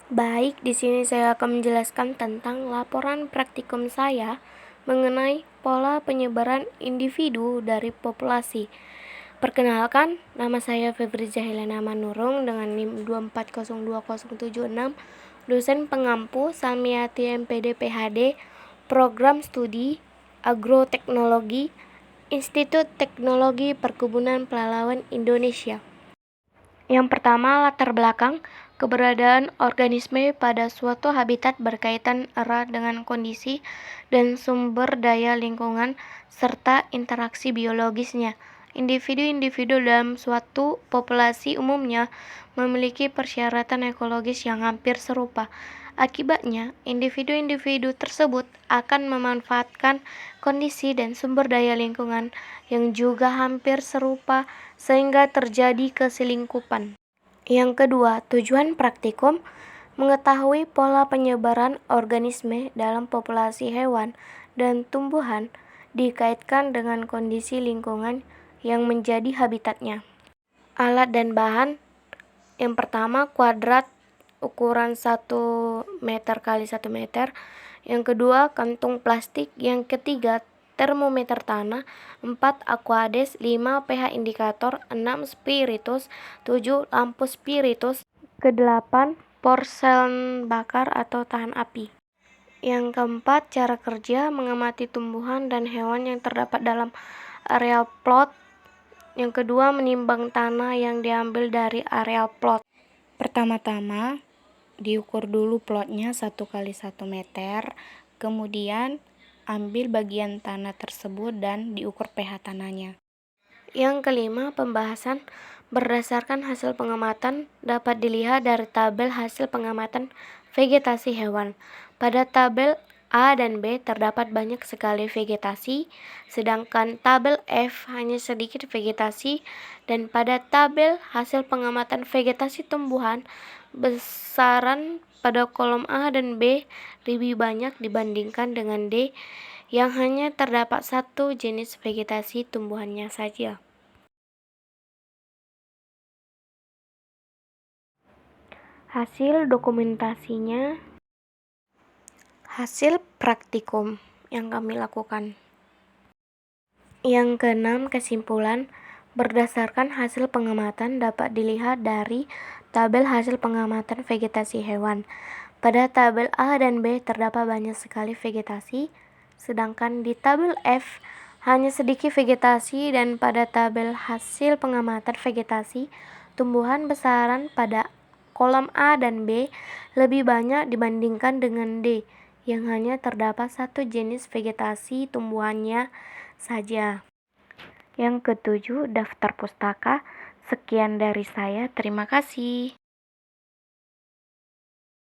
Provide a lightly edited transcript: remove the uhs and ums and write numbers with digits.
Baik, di sini saya akan menjelaskan tentang laporan praktikum saya mengenai pola penyebaran individu dari populasi. Perkenalkan, nama saya Febrizia Helena Manurung dengan NIM 2402076, dosen pengampu Samyati MPD PhD, Program Studi Agroteknologi, Institut Teknologi Perkebunan Pelalawan Indonesia. Yang pertama, latar belakang keberadaan organisme pada suatu habitat berkaitan erat dengan kondisi dan sumber daya lingkungan serta interaksi biologisnya. Individu-individu dalam suatu populasi umumnya memiliki persyaratan ekologis yang hampir serupa. Akibatnya, individu-individu tersebut akan memanfaatkan kondisi dan sumber daya lingkungan yang juga hampir serupa sehingga terjadi keselingkupan. Yang kedua, tujuan praktikum mengetahui pola penyebaran organisme dalam populasi hewan dan tumbuhan dikaitkan dengan kondisi lingkungan yang menjadi habitatnya. Alat dan bahan: yang pertama, kuadrat ukuran 1 meter kali 1 meter. Yang kedua, kantung plastik. Yang ketiga, termometer tanah. 4, aquades. 5, pH indikator. 6, spiritus. 7, lampu spiritus. Ke-8, porselen bakar atau tahan api. Yang keempat, cara kerja mengamati tumbuhan dan hewan yang terdapat dalam areal plot. Yang kedua, menimbang tanah yang diambil dari areal plot. Pertama-tama, diukur dulu plotnya 1 kali 1 meter, kemudian ambil bagian tanah tersebut dan diukur pH tanahnya. Yang kelima, pembahasan berdasarkan hasil pengamatan dapat dilihat dari tabel hasil pengamatan vegetasi hewan. Pada tabel A dan B terdapat banyak sekali vegetasi, sedangkan tabel F hanya sedikit vegetasi, dan pada tabel hasil pengamatan vegetasi tumbuhan, besaran pada kolom A dan B lebih banyak dibandingkan dengan D yang hanya terdapat satu jenis vegetasi tumbuhannya saja. Hasil dokumentasinya, hasil praktikum yang kami lakukan. Yang keenam, kesimpulan berdasarkan hasil pengamatan dapat dilihat dari tabel hasil pengamatan vegetasi hewan. Pada tabel A dan B terdapat banyak sekali vegetasi, sedangkan di tabel F hanya sedikit vegetasi, dan pada tabel hasil pengamatan vegetasi tumbuhan besaran pada kolom A dan B lebih banyak dibandingkan dengan D yang hanya terdapat satu jenis vegetasi tumbuhannya saja. Yang ketujuh, daftar pustaka. Sekian dari saya, terima kasih.